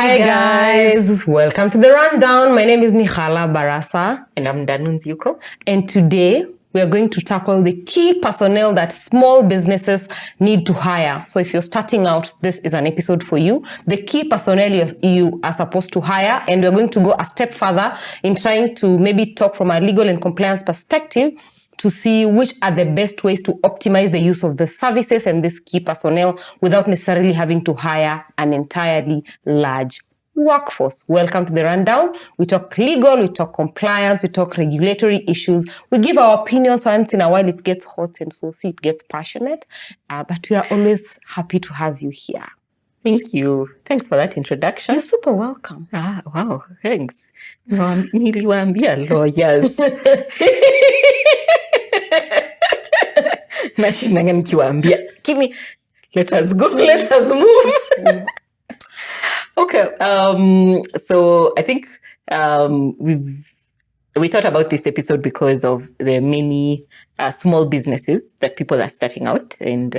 Hi guys, welcome to the rundown. My name is Nikhala Barasa. And I'm Danu Nziuko. And today we are going to tackle the key personnel that small businesses need to hire. So if you're starting out, this is an episode for you. The key personnel you are supposed to hire, and we're going to go a step further in trying to maybe talk from a legal and compliance perspective to see which are the best ways to optimize the use of the services and this key personnel without necessarily having to hire an entirely large workforce. Welcome to the rundown. We talk legal, we talk compliance, we talk regulatory issues. We give our opinions once in a while. It gets hot and saucy, it gets passionate, but we are always happy to have you here. Thank you. Thanks for that introduction. You're super welcome. Wow, thanks. Niliwaambia lawyers. Nashinanga nikiwaambia, let us go, let us move. Okay, so I think we thought about this episode because of the many small businesses that people are starting out, and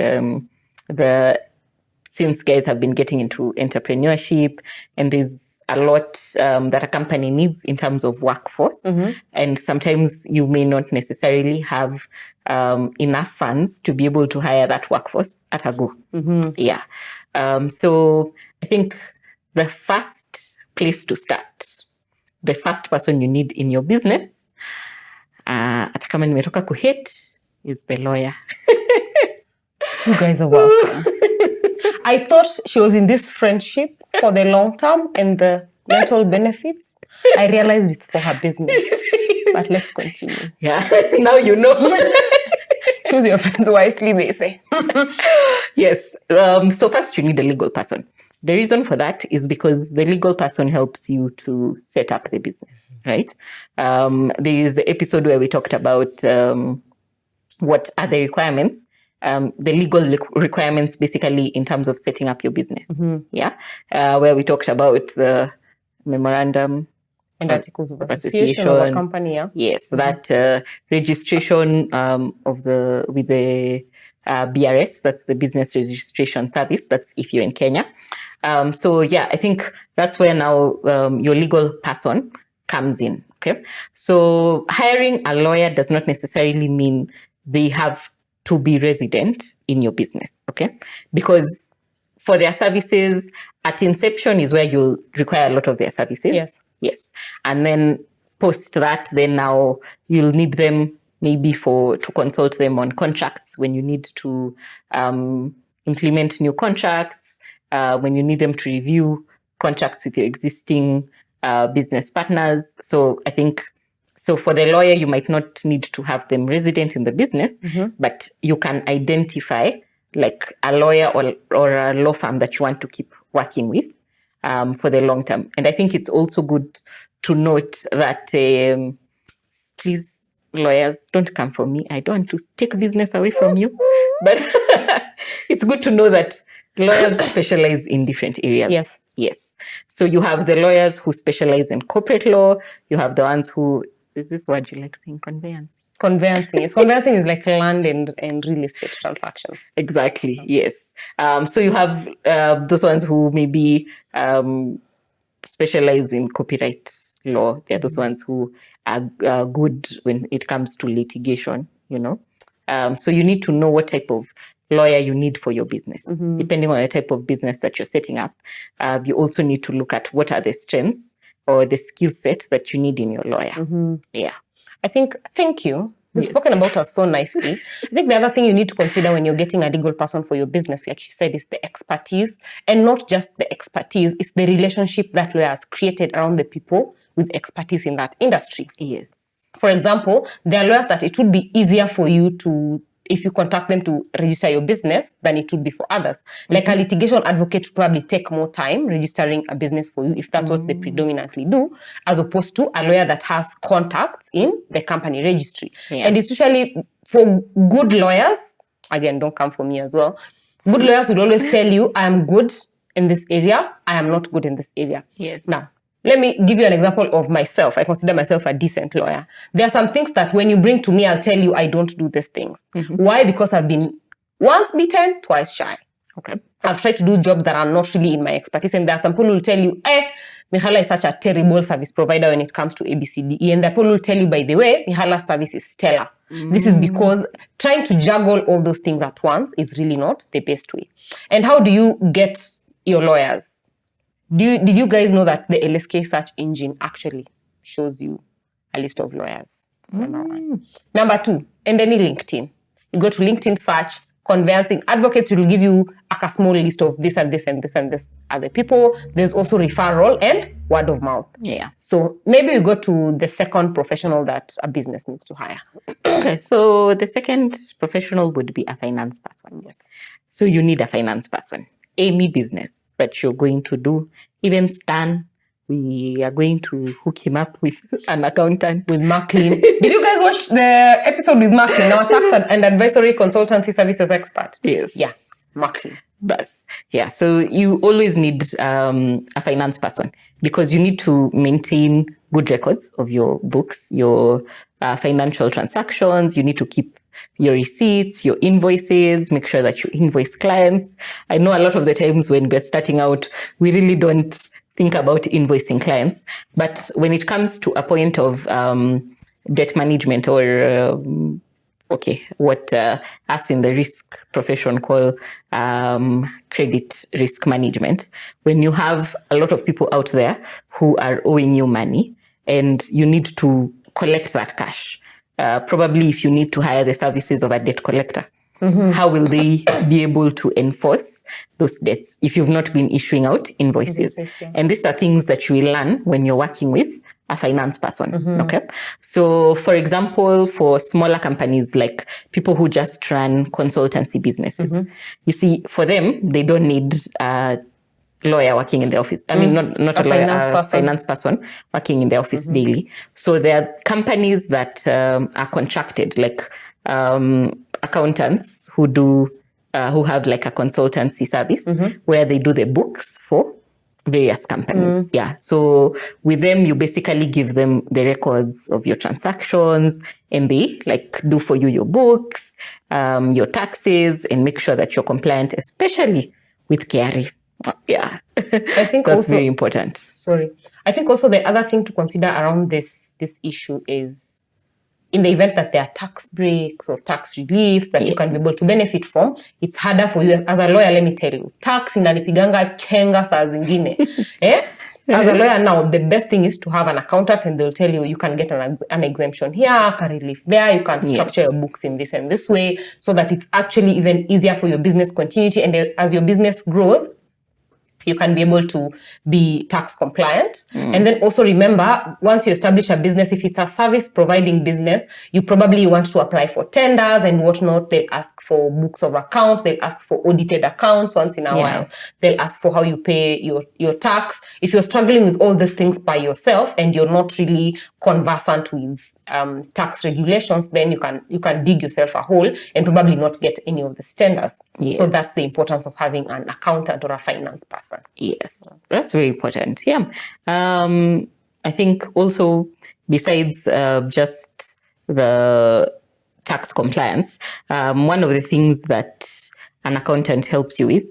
since guys have been getting into entrepreneurship, and there's a lot that a company needs in terms of workforce, and sometimes you may not necessarily have enough funds to be able to hire that workforce at a go. Yeah. So I think the first place to start, the first person you need in your business, hata kama nimetoka kuhit, is the lawyer. You guys are welcome. I thought she was in this friendship for the long term and the mental benefits. I realized it's for her business. But let's continue. Yeah, now you know. Choose your friends wisely, they say. Yes. So first you need a legal person. The reason for that is because the legal person helps you to set up the business, right? There is an episode where we talked about what are the requirements, the legal requirements basically in terms of setting up your business. Yeah. Where we talked about the memorandum and articles of association of a company, yeah. Yes, that registration with the BRS, that's the Business Registration Service. That's if you're in Kenya. So yeah, I think that's where now your legal person comes in. Okay, so hiring a lawyer does not necessarily mean they have to be resident in your business. Okay, because for their services at inception is where you'll require a lot of their services. Yes. And then post that, then now you'll need them maybe to consult them on contracts when you need to implement new contracts, when you need them to review contracts with your existing business partners. So I think, so for the lawyer, you might not need to have them resident in the business, but you can identify like a lawyer or a law firm that you want to keep working with for the long term. And I think it's also good to note that, please, lawyers, don't come for me. I don't want to take business away from you. But it's good to know that lawyers specialize in different areas. Yes. So you have the lawyers who specialize in corporate law. You have the ones who, is this word you like saying, conveyance? Conveyancing. Yes. Conveyancing is like land and real estate transactions. Exactly. Yes. So you have those ones who maybe specialize in copyright law. They're those ones who are good when it comes to litigation, you know. So you need to know what type of lawyer you need for your business. Depending on the type of business that you're setting up, you also need to look at what are the strengths or the skill set that you need in your lawyer. Yeah. Thank you. You've spoken about us so nicely. I think the other thing you need to consider when you're getting a legal person for your business, like she said, is the expertise. And not just the expertise, it's the relationship that lawyer has created around the people with expertise in that industry. Yes. For example, there are lawyers that it would be easier for you to, if you contact them to register your business than it would be for others. Like a litigation advocate would probably take more time registering a business for you if that's what they predominantly do, as opposed to a lawyer that has contacts in the company registry. And it's usually for good lawyers, again, don't come for me as well. Good lawyers would always tell you, I am good in this area, I am not good in this area. Yes. Now, let me give you an example of myself. I consider myself a decent lawyer. There are some things that when you bring to me, I'll tell you I don't do these things. Why? Because I've been once bitten, twice shy. Okay. I've tried to do jobs that are not really in my expertise, and there are some people who will tell you, Mihala is such a terrible service provider when it comes to ABCDE. And the people will tell you, by the way, Mihala's service is stellar. This is because trying to juggle all those things at once is really not the best way. And how do you get your lawyers? Did you guys know that the LSK search engine actually shows you a list of lawyers? Number one. Number two, and any LinkedIn. You go to LinkedIn search, conveyancing advocates will give you a small list of this and this and this and this other people. There's also referral and word of mouth. Yeah. So maybe we go to the second professional that a business needs to hire. Okay, so the second professional would be a finance person. Yes. So you need a finance person. Any business that you're going to do, even Stan, we are going to hook him up with an accountant. With Marklin. Did you guys watch the episode with Marklin, our tax and advisory consultancy services expert? Yes. Yeah, Marklin. Bus. Yeah, so you always need a finance person because you need to maintain good records of your books, your financial transactions. You need to keep your receipts, your invoices, make sure that you invoice clients. I know a lot of the times when we're starting out, we really don't think about invoicing clients. But when it comes to a point of debt management or what us in the risk profession call credit risk management, when you have a lot of people out there who are owing you money and you need to collect that cash, probably if you need to hire the services of a debt collector, how will they be able to enforce those debts if you've not been issuing out invoices? Yeah. And these are things that you will learn when you're working with a finance person. Okay. So for example, for smaller companies, like people who just run consultancy businesses, you see, for them, they don't need a lawyer working in the office. I mean, not a lawyer, finance person working in the office daily. So there are companies that are contracted, like accountants who have like a consultancy service where they do the books for various companies. Yeah. So with them, you basically give them the records of your transactions and they like do for you your books, your taxes, and make sure that you're compliant, especially with KRA. Yeah. I think that's also, very important. Sorry. I think also the other thing to consider around this issue is in the event that there are tax breaks or tax reliefs that you can be able to benefit from, it's harder for you. As a lawyer, let me tell you, tax inanipiganga chenga saa zingine. As a lawyer now, the best thing is to have an accountant and they'll tell you, you can get an exemption here, a relief there, you can structure your books in this and this way so that it's actually even easier for your business continuity. And as your business grows, you can be able to be tax compliant. And then also remember, once you establish a business, if it's a service providing business, you probably want to apply for tenders and whatnot. They'll ask for books of account. They'll ask for audited accounts once in a while. They'll ask for how you pay your tax. If you're struggling with all these things by yourself and you're not really conversant with tax regulations, then you can dig yourself a hole and probably not get any of the tenders. So that's the importance of having an accountant or a finance person. Yes, that's very important. Yeah. I think also besides just the tax compliance, one of the things that an accountant helps you with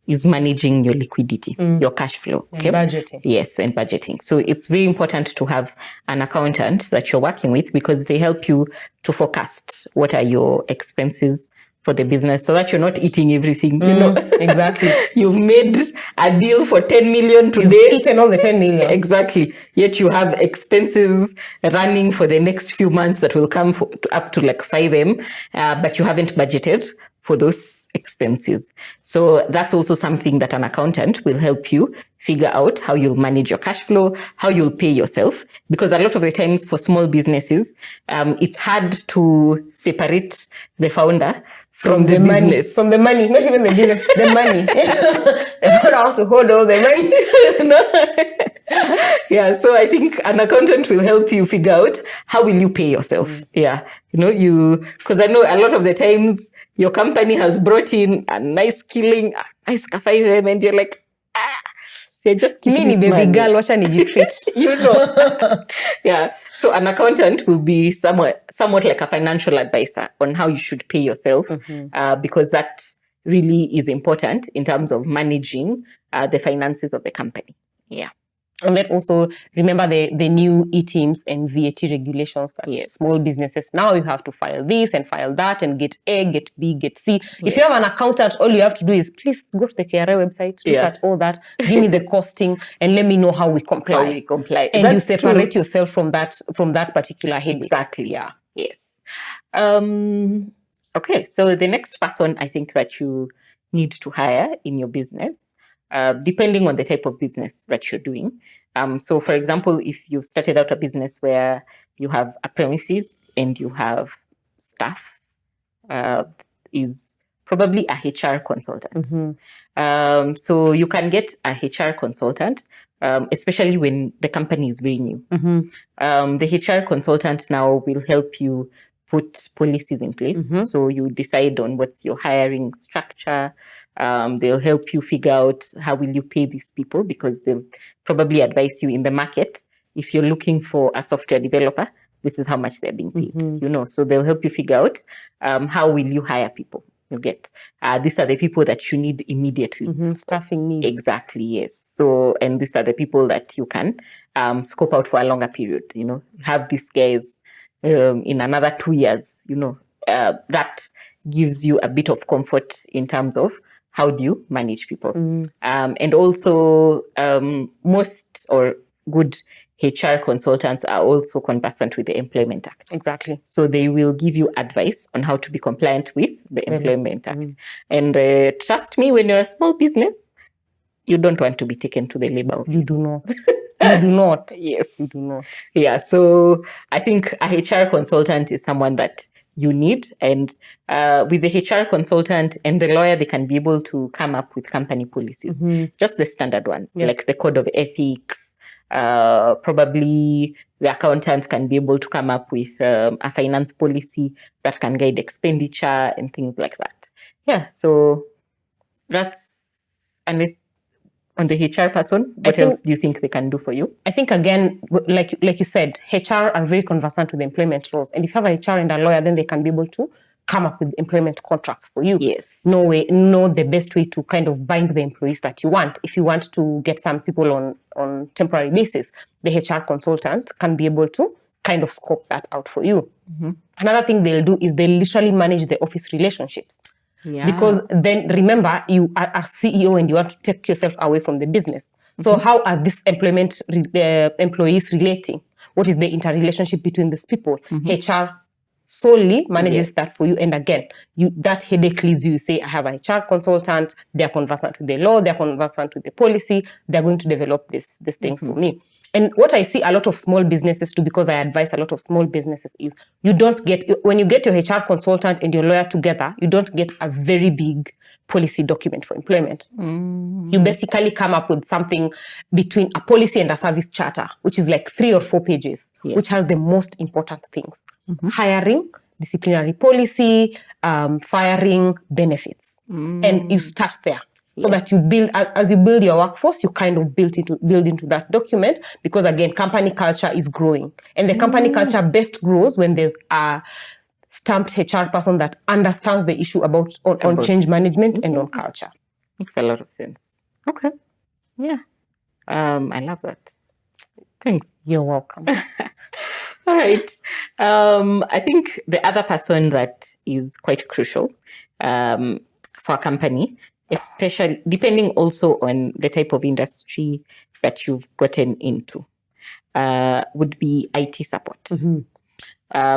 is managing your liquidity, your cash flow. Okay? And budgeting. Yes, and budgeting. So it's very important to have an accountant that you're working with because they help you to forecast what are your expenses for the business so that you're not eating everything. You know, exactly. You've made a deal for 10 million today. You've eaten all the 10 million. Exactly. Yet you have expenses running for the next few months that will come up to like 5M, but you haven't budgeted for those expenses. So that's also something that an accountant will help you figure out how you'll manage your cash flow, how you'll pay yourself. Because a lot of the times for small businesses, it's hard to separate the founder from the business. From the money, not even the business, the money. The founder has to hold all the money. Yeah, so I think an accountant will help you figure out how will you pay yourself. Yeah, because I know a lot of the times your company has brought in a nice killing, a nice 5M, and you're like, so just keep this baby money. Girl, what need you treat? Yeah. So an accountant will be somewhat like a financial advisor on how you should pay yourself, because that really is important in terms of managing the finances of the company. Yeah. And then also remember the new e-teams and VAT regulations that Yes. small businesses, now you have to file this and file that and get A, get B, get C. If Yes. you have an accountant, all you have to do is please go to the KRA website, look Yeah. at all that, give me the costing and let me know how we comply. How we comply. And you That's separate true. yourself from that particular headache. Exactly. Yeah. Yes. Okay. So the next person I think that you need to hire in your business, depending on the type of business that you're doing. So for example, if you've started out a business where you have a premises and you have staff, is probably a HR consultant. So you can get a HR consultant, especially when the company is very new. The HR consultant now will help you put policies in place. So you decide on what's your hiring structure. They'll help you figure out how will you pay these people, because they'll probably advise you in the market. If you're looking for a software developer, this is how much they're being paid, so they'll help you figure out how will you hire people. You get these are the people that you need immediately. Staffing needs. Exactly, yes. So, and these are the people that you can scope out for a longer period. Have these guys in another 2 years. That gives you a bit of comfort in terms of how do you manage people. And also, most or good HR consultants are also conversant with the Employment Act. Exactly. So they will give you advice on how to be compliant with the Employment Act. And trust me, when you're a small business, you don't want to be taken to the labor office. You do not. You do not. Yes. You do not. Yeah. So I think a HR consultant is someone that you need. And with the HR consultant and the lawyer, they can be able to come up with company policies, just the standard ones, like the code of ethics. Probably the accountant can be able to come up with a finance policy that can guide expenditure and things like that. Yeah. So that's, unless on the HR person, what else do you think they can do for you? I think, again, like you said, HR are very conversant with employment laws. And if you have a HR and a lawyer, then they can be able to come up with employment contracts for you. Yes. Know the best way to kind of bind the employees that you want. If you want to get some people on temporary basis, the HR consultant can be able to kind of scope that out for you. Another thing they'll do is they literally manage the office relationships. Yeah. Because then remember, you are a CEO and you want to take yourself away from the business. So how are these employees relating? What is the interrelationship between these people? HR solely manages that for you. And again, that headache leaves you. You say, I have a HR consultant, they're conversant with the law, they're conversant with the policy, they're going to develop these things for me. And what I see a lot of small businesses do, because I advise a lot of small businesses, is when you get your HR consultant and your lawyer together, you don't get a very big policy document for employment. You basically come up with something between a policy and a service charter, which is like 3 or 4 pages, which has the most important things: hiring, disciplinary policy, firing, benefits. And you start there. So that you build, as you build your workforce, you kind of build into that document, because again, company culture is growing, and the company culture best grows when there's a stamped HR person that understands the issue about change management and on culture. Makes a lot of sense. Okay. Yeah. I love that. Thanks. You're welcome. All right. I think the other person that is quite crucial for a company, especially depending also on the type of industry that you've gotten into, would be IT support.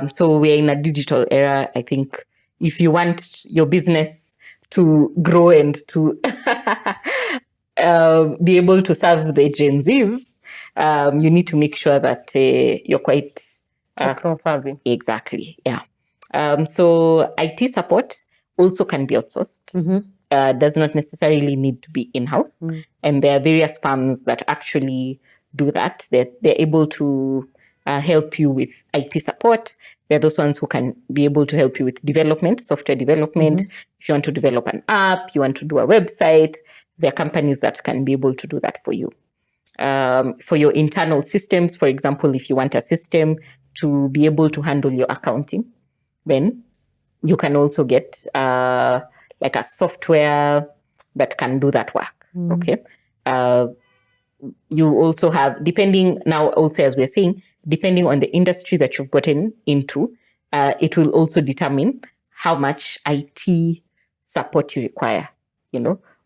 So we're in a digital era. I think if you want your business to grow and to be able to serve the Gen Zs, you need to make sure that you're quite techno-savvy. Exactly. Yeah. So IT support also can be outsourced. Does not necessarily need to be in-house. And there are various firms that actually do that. They're able to help you with IT support. They're those ones who can be able to help you with development, software development. If you want to develop an app, you want to do a website, there are companies that can be able to do that for you. For your internal systems, for example, if you want a system to be able to handle your accounting, then you can also get like a software that can do that work. Okay. You also have, depending now also, as we're saying, depending on the industry that you've gotten into, it will also determine how much IT support you require,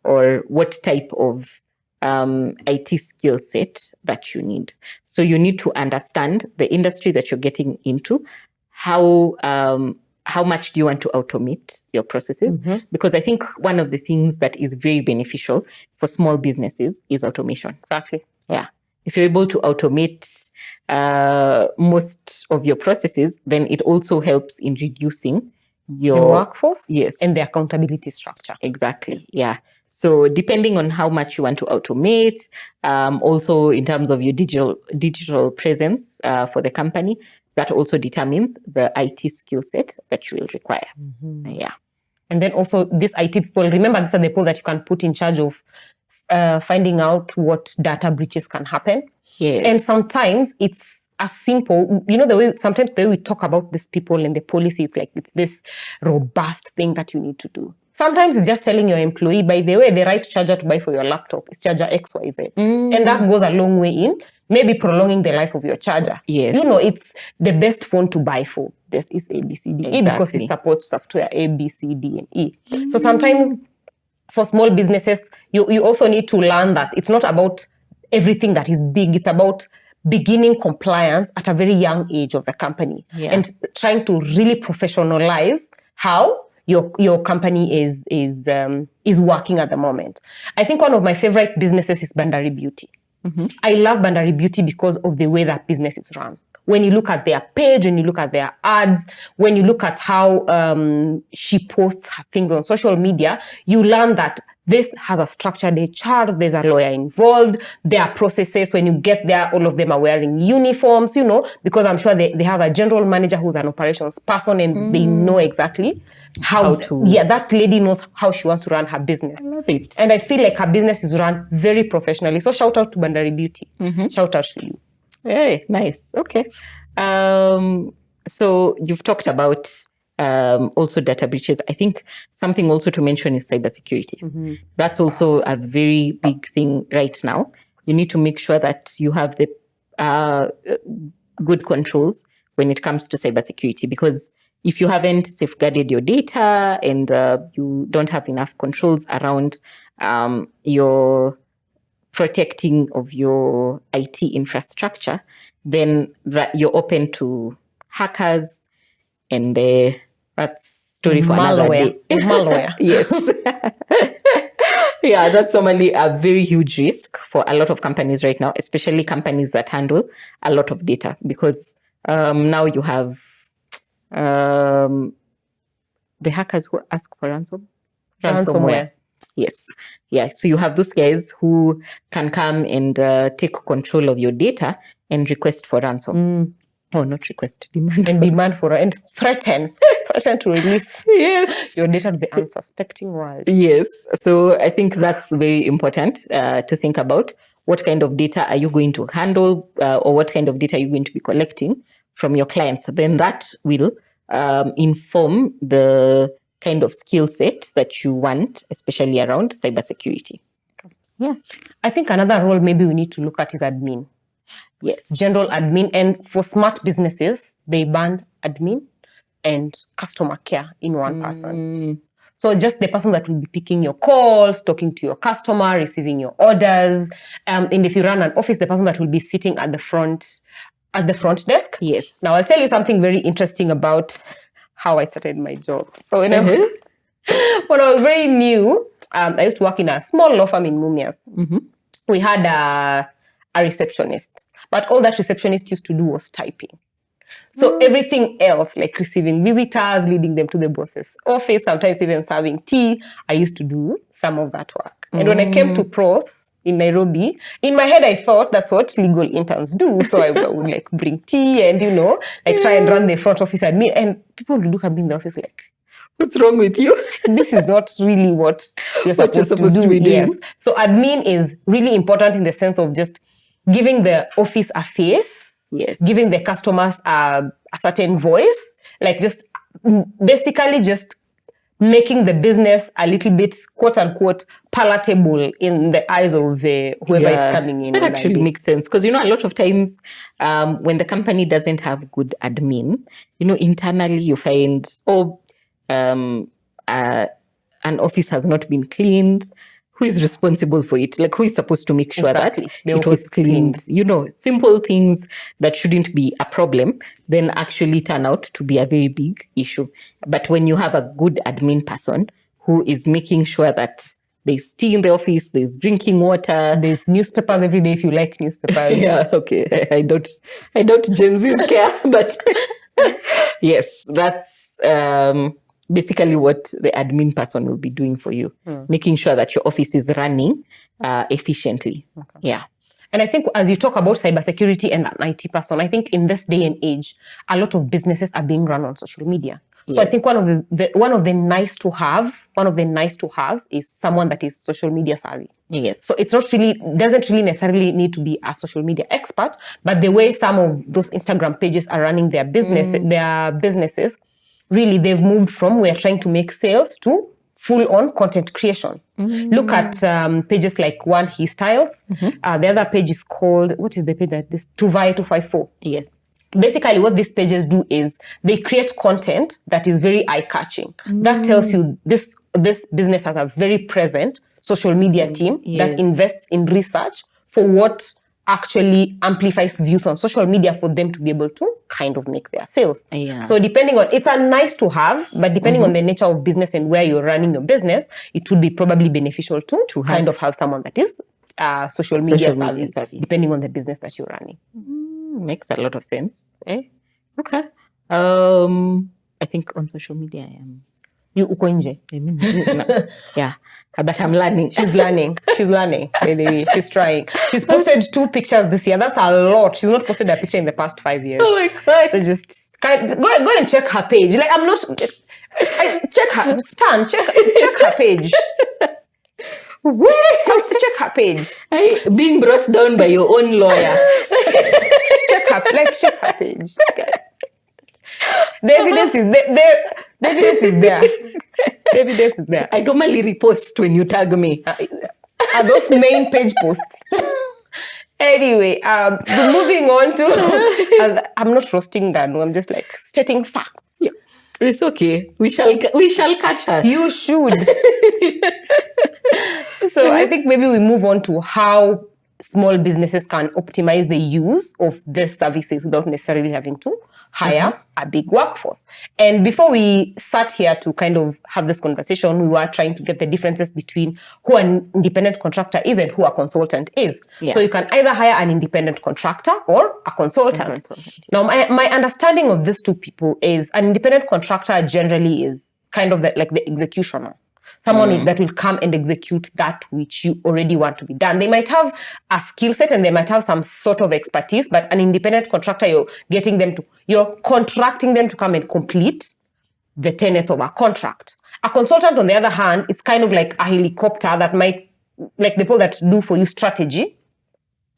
or what type of IT skill set that you need. So you need to understand the industry that you're getting into, how much do you want to automate your processes? Because I think one of the things that is very beneficial for small businesses is automation. Exactly. Yeah. If you're able to automate most of your processes, then it also helps in reducing your workforce, yes, and the accountability structure. Exactly. Yes. Yeah. So depending on how much you want to automate, also in terms of your digital presence for the company, that also determines the IT skill set that you will require. Yeah. And then also these IT people, remember, these are the people that you can put in charge of finding out what data breaches can happen. Yes. And sometimes it's as simple, sometimes the way we talk about these people and the policy, it's like it's this robust thing that you need to do. Sometimes it's just telling your employee, by the way, the right charger to buy for your laptop is charger XYZ. And that goes a long way in maybe prolonging the life of your charger. Yes. It's the best phone to buy for this is ABCDE because it supports software ABCD and E. So sometimes for small businesses, you also need to learn that it's not about everything that is big. It's about beginning compliance at a very young age of the company and trying to really professionalize how your company is working at the moment. I think one of my favorite businesses is Bandari Beauty. I love Bandari Beauty because of the way that business is run. When you look at their page, when you look at their ads, when you look at how she posts her things on social media, you learn that this has a structured HR, there's a lawyer involved, there are processes. When you get there, all of them are wearing uniforms, because I'm sure they have a general manager who's an operations person and they know exactly how to... Yeah, that lady knows how she wants to run her business. I love it. And I feel like her business is run very professionally. So shout out to Bandari Beauty. Shout out to you. Hey, nice. Okay. So you've talked about also data breaches. I think something also to mention is cybersecurity. That's also a very big thing right now. You need to make sure that you have the good controls when it comes to cybersecurity, because if you haven't safeguarded your data and you don't have enough controls around your protecting of your IT infrastructure, then that you're open to hackers, and that's story for another day. Malware. Yes. Yeah, that's normally a very huge risk for a lot of companies right now, especially companies that handle a lot of data, because now you have the hackers who ask for ransomware. Yes. Yeah. So you have those guys who can come and take control of your data and request for ransom. Oh, not request, demand. And demand for and threaten to release your data to the unsuspecting world. Yes. So I think that's very important to think about. What kind of data are you going to handle, or what kind of data are you going to be collecting from your clients? Then that will inform the kind of skill set that you want, especially around cybersecurity. Yeah. I think another role maybe we need to look at is admin. Yes. General admin. And for smart businesses, they band admin and customer care in one person. So just the person that will be picking your calls, talking to your customer, receiving your orders. And if you run an office, the person that will be sitting at the front desk. Yes. Now I'll tell you something very interesting about how I started my job. So when I was very new, I used to work in a small law firm in Mumias. We had a receptionist, but all that receptionist used to do was typing. So everything else, like receiving visitors, leading them to the boss's office, sometimes even serving tea, I used to do some of that work. And when I came to profs in Nairobi, in my head I thought that's what legal interns do. So I would like bring tea and try and run the front office admin, and people would look at me in the office like, what's wrong with you? This is not really what you're supposed to do. Yes. So admin is really important in the sense of just giving the office a face, giving the customers a certain voice, like just basically just making the business a little bit, quote unquote, palatable in the eyes of whoever is coming in. That actually makes sense, because a lot of times when the company doesn't have good admin, internally you find an office has not been cleaned. Who is responsible for it? Like, who is supposed to make sure that it was cleaned? Simple things that shouldn't be a problem then actually turn out to be a very big issue. But when you have a good admin person who is making sure that there's tea in the office, there's drinking water, there's newspapers every day if you like newspapers. Yeah, okay. I don't Gen Z's care, but yes, that's basically what the admin person will be doing for you, making sure that your office is running efficiently. Okay. Yeah. And I think as you talk about cybersecurity and an IT person, I think in this day and age, a lot of businesses are being run on social media. Yes. So I think one of the nice to haves is someone that is social media savvy. Yes. So it's doesn't really necessarily need to be a social media expert, but the way some of those Instagram pages are running their businesses, really they've moved from we're trying to make sales to full-on content creation. Look at pages like One He Styles. The other page is called, what is the page that this? Tuvai 254. Yes. Basically, what these pages do is they create content that is very eye-catching. That tells you this business has a very present social media team that invests in research for what actually amplifies views on social media for them to be able to kind of make their sales. Yeah. So it's a nice to have, but depending on the nature of business and where you're running your business, it would be probably beneficial to kind of have someone that is social media savvy, depending on the business that you're running. Makes a lot of sense. Okay. I think on social media I am. You uko nje? Yeah. But I'm learning. She's learning. By the way, she's trying. She's posted 2 pictures this year. That's a lot. She's not posted a picture in the past 5 years. Oh my God. So just go and check her page. Like, I'm not... check her page. Check her page. Being brought down by your own lawyer. check her page. Guys. The evidence is there. The evidence is there. I normally repost when you tag me. Are those main page posts? Anyway, moving on to... I'm not roasting Danu. I'm just like stating facts. Yeah. It's okay. We shall catch her. You should. So I think maybe we move on to how small businesses can optimize the use of their services without necessarily having to hire a big workforce. And before we sat here to kind of have this conversation, we were trying to get the differences between who an independent contractor is and who a consultant is. Yeah. So you can either hire an independent contractor or a consultant. Now, my understanding of these two people is an independent contractor generally is kind of like the executioner. Someone that will come and execute that which you already want to be done. They might have a skill set and they might have some sort of expertise, but an independent contractor, you're contracting them to come and complete the tenets of a contract. A consultant, on the other hand, it's kind of like a helicopter that might, like the people that do for you strategy.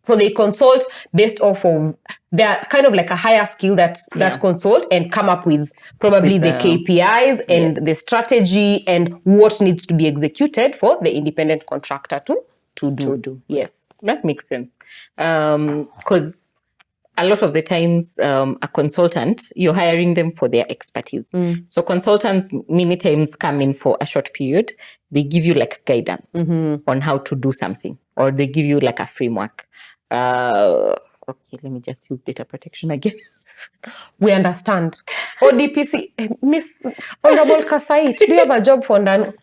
So they consult based off of, they're kind of like a higher skill that consult and come up with probably the KPIs and the strategy and what needs to be executed for the independent contractor to do. Yes, that makes sense. Because a lot of the times, a consultant, you're hiring them for their expertise. So consultants many times come in for a short period. They give you like guidance on how to do something, or they give you like a framework. Okay, let me just use data protection again. We understand. ODPC, Miss Honorable Kasait, do you have a job for Dan?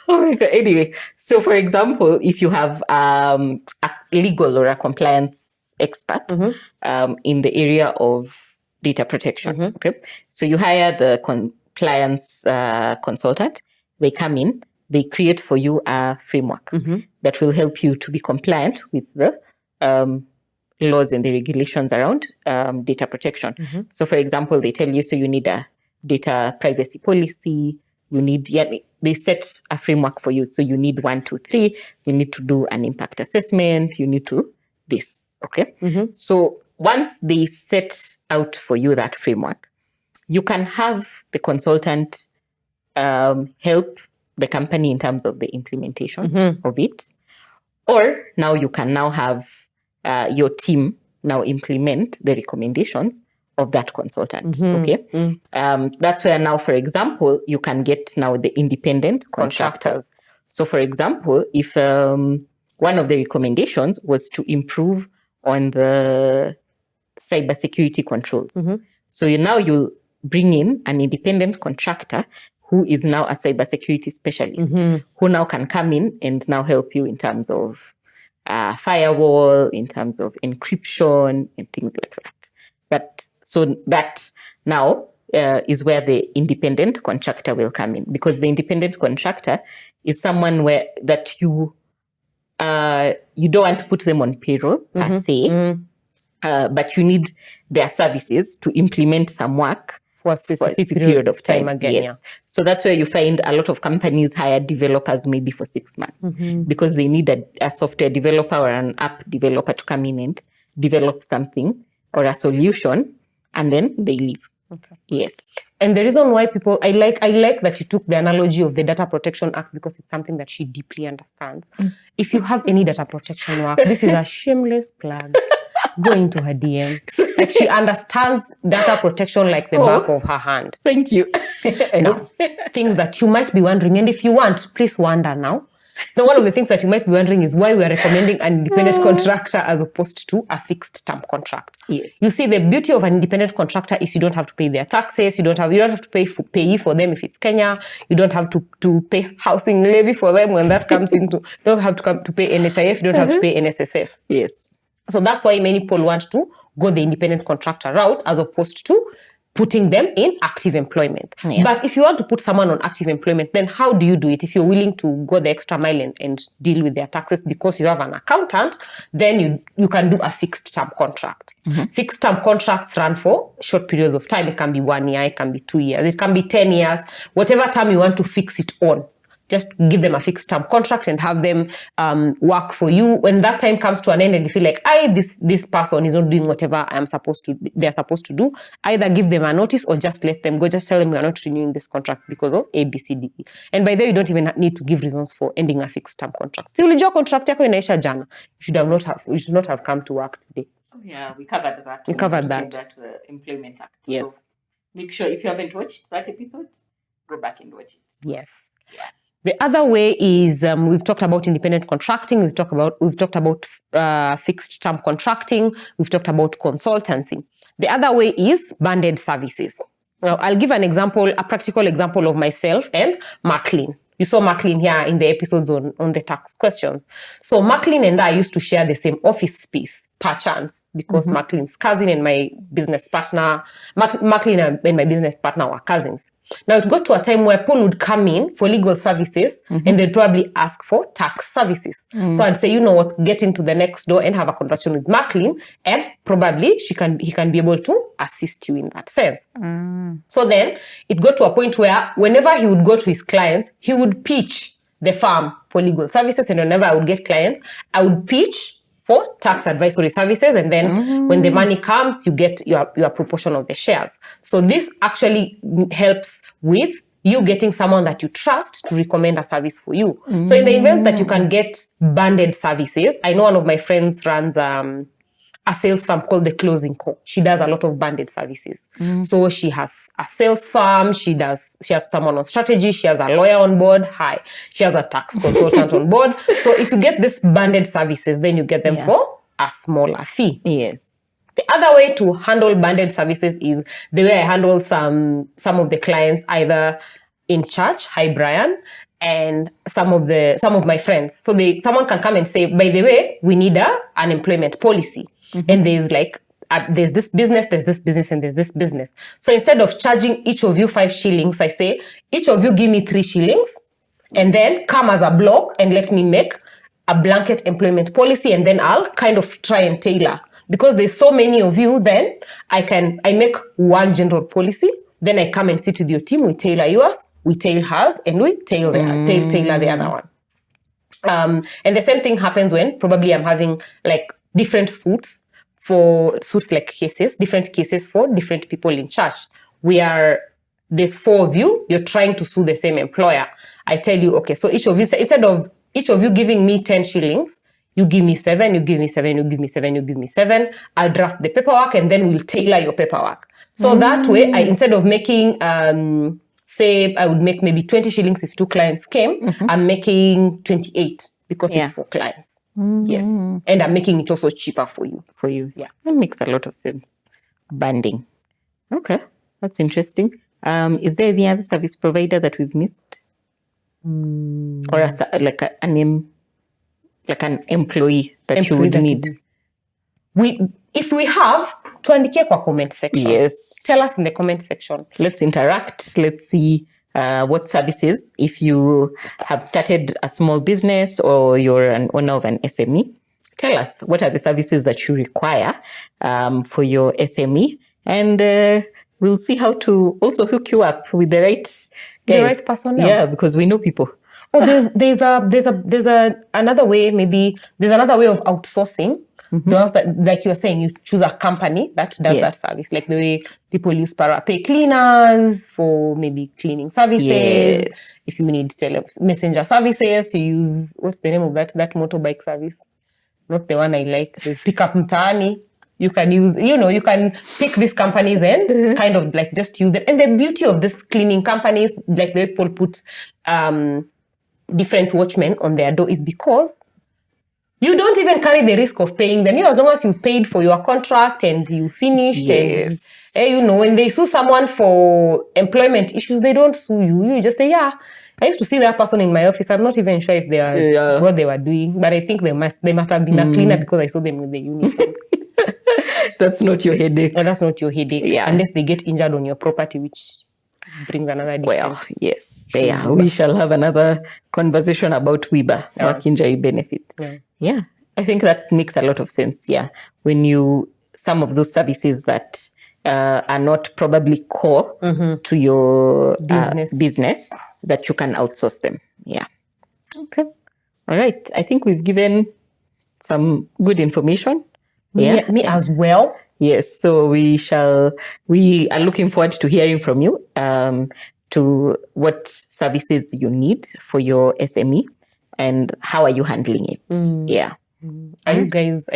Oh my God. Anyway, so for example, if you have a legal or a compliance expert in the area of data protection, okay, so you hire the compliance consultant. They come in, they create for you a framework that will help you to be compliant with the laws and the regulations around data protection. So for example, they tell you, so you need a data privacy policy, you need, they set a framework for you. So you need 1, 2, 3, you need to do an impact assessment, you need to this, okay? So once they set out for you that framework, you can have the consultant help the company in terms of the implementation of it. Or now you can now have your team now implement the recommendations of that consultant. Okay. That's where now, for example, you can get now the independent contractors. So for example, if one of the recommendations was to improve on the cybersecurity controls. So you'll bring in an independent contractor who is now a cybersecurity specialist, who now can come in and now help you in terms of firewall, in terms of encryption and things like that. But so that now is where the independent contractor will come in, because the independent contractor is someone that you don't want to put them on payroll per se, but you need their services to implement some work for a specific period of time again. Yes. Yeah. So that's where you find a lot of companies hire developers maybe for 6 months because they need a software developer or an app developer to come in and develop something or a solution, and then they leave. Okay. Yes. And the reason why I like that you took the analogy of the Data Protection Act, because it's something that she deeply understands. If you have any data protection work, this is a shameless plug. Go into her DM. Like, she understands data protection like the back of her hand. Thank you. Now, things that you might be wondering, and if you want, please wonder now. So one of the things that you might be wondering is why we are recommending an independent contractor as opposed to a fixed term contract. Yes. You see, the beauty of an independent contractor is you don't have to pay their taxes. You don't have to pay for them if it's Kenya. You don't have to pay housing levy for them when that comes into. You don't have to pay NHIF. You don't have to pay NSSF. Yes. So that's why many people want to go the independent contractor route as opposed to putting them in active employment. Yeah. But if you want to put someone on active employment, then how do you do it? If you're willing to go the extra mile and deal with their taxes because you have an accountant, then you can do a fixed term contract. Fixed term contracts run for short periods of time. It can be 1 year, it can be 2 years, it can be 10 years, whatever time you want to fix it on. Just give them a fixed term contract and have them work for you. When that time comes to an end and you feel like, this person is not doing whatever they're supposed to do, either give them a notice or just let them go. Just tell them we are not renewing this contract because of A, B, C, D, E. And by then you don't even need to give reasons for ending a fixed term contract. Si ulijua contract yako inaisha jana, you should not have come to work today. Oh yeah, we covered that. We covered that. That Employment Act. Yes. So make sure if you haven't watched that episode, go back and watch it. Yes. Yeah. The other way is we've talked about independent contracting. We've talked about fixed term contracting. We've talked about consultancy. The other way is banded services. Now, I'll give a practical example of myself and Maclean. You saw Maclean here in the episodes on the tax questions. So Maclean and I used to share the same office space per chance because Maclean's cousin and my business partner, Maclean and my business partner were cousins. Now, it got to a time where Paul would come in for legal services and they'd probably ask for tax services. So I'd say, you know what, get into the next door and have a conversation with Maclean, and probably he can be able to assist you in that sense. So then it got to a point where whenever he would go to his clients, he would pitch the firm for legal services, and whenever I would get clients, I would pitch for tax advisory services, and then when the money comes, you get your proportion of the shares. So this actually helps with you getting someone that you trust to recommend a service for you. So in the event that you can get banded services, I know one of my friends runs a sales firm called The Closing Co. She does a lot of banded services. So she has a sales firm, she has someone on strategy, she has a lawyer on board, she has a tax consultant on board. So if you get this banded services, then you get them for a smaller fee. Yes. The other way to handle banded services is the way I handle some of the clients either in church, hi Brian, and some of my friends. So someone can come and say, by the way, we need an employment policy. And there's there's this business, and there's this business. So instead of charging each of you 5 shillings, I say, each of you give me 3 shillings and then come as a block and let me make a blanket employment policy, and then I'll kind of try and tailor. Because there's so many of you, then I make one general policy, then I come and sit with your team, we tailor yours, we tailor hers, and we tailor the other one. And the same thing happens when probably I'm having like different suits like cases, different cases for different people in church. there's 4 of you, you're trying to sue the same employer. I tell you, okay, so each of you, instead of each of you giving me 10 shillings, you give me 7, you give me 7, you give me 7, you give me 7. I'll draft the paperwork and then we'll tailor your paperwork. So that way, instead of making, say, I would make maybe 20 shillings if 2 clients came, I'm making 28 because it's 4 clients. Yes. And I'm making it also cheaper for you. Yeah. That makes a lot of sense. Banding. Okay. That's interesting. Is there any other service provider that we've missed? Or an employee that you would need? If we have, tuandikie kwa comment section. Yes. Tell us in the comment section. Let's interact. Let's see what services, if you have started a small business or you're an owner of an SME, tell us what are the services that you require for your SME, and we'll see how to also hook you up with the right guys. The right personnel. Yeah, because we know people. Oh, there's another way. Maybe there's another way of outsourcing. Those that, like you're saying, you choose a company that does that service, like the way people use Parapay cleaners for maybe cleaning services. Yes. If you need messenger services, you use, what's the name of that motorbike service? Not the one I like. There's Pick Up Mtaani. You can use, you can pick these companies and kind of like just use them. And the beauty of these cleaning companies, like the people put different watchmen on their door, is because you don't even carry the risk of paying them. As long as you've paid for your contract and you finished, and when they sue someone for employment issues, they don't sue you. You just say, yeah, I used to see that person in my office. I'm not even sure if they are what they were doing, but I think they must have been a cleaner because I saw them with the uniform. That's not your headache. And that's not your headache, unless they get injured on your property, which brings another difference. Well, yes. Yeah, we shall have another conversation about WIBA, work injury benefit. Yeah, I think that makes a lot of sense. Yeah, when some of those services that are not probably core to your business, that you can outsource them. Yeah. Okay. All right. I think we've given some good information. Yeah, me as well. Yes, so we are looking forward to hearing from you to what services you need for your SME and how are you handling it. Yeah. Are you guys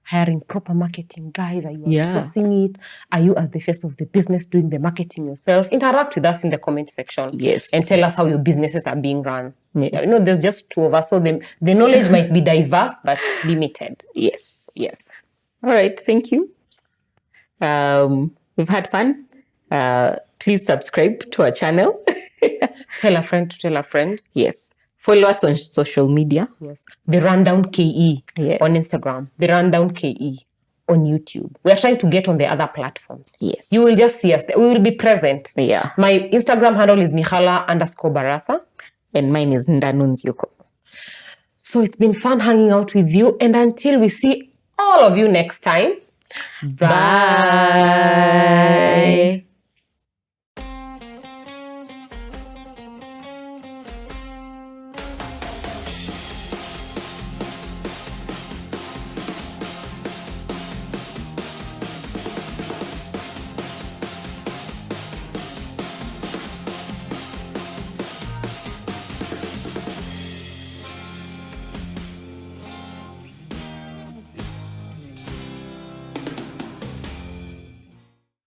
hiring proper marketing guys? Are you outsourcing it? Are you, as the face of the business, doing the marketing yourself? Interact with us in the comment section. Yes. And tell us how your businesses are being run. Yes. There's just 2 of us, so the knowledge might be diverse but limited. Yes. All right, thank you. We've had fun. Please subscribe to our channel. Tell a friend to tell a friend. Yes. Follow us on social media. Yes. The Rundown KE on Instagram. The Rundown KE on YouTube. We are trying to get on the other platforms. Yes. You will just see us there. We will be present. Yeah. My Instagram handle is Mihala_Barasa. And mine is Ndanunzioko. So it's been fun hanging out with you. And until we see all of you next time, bye.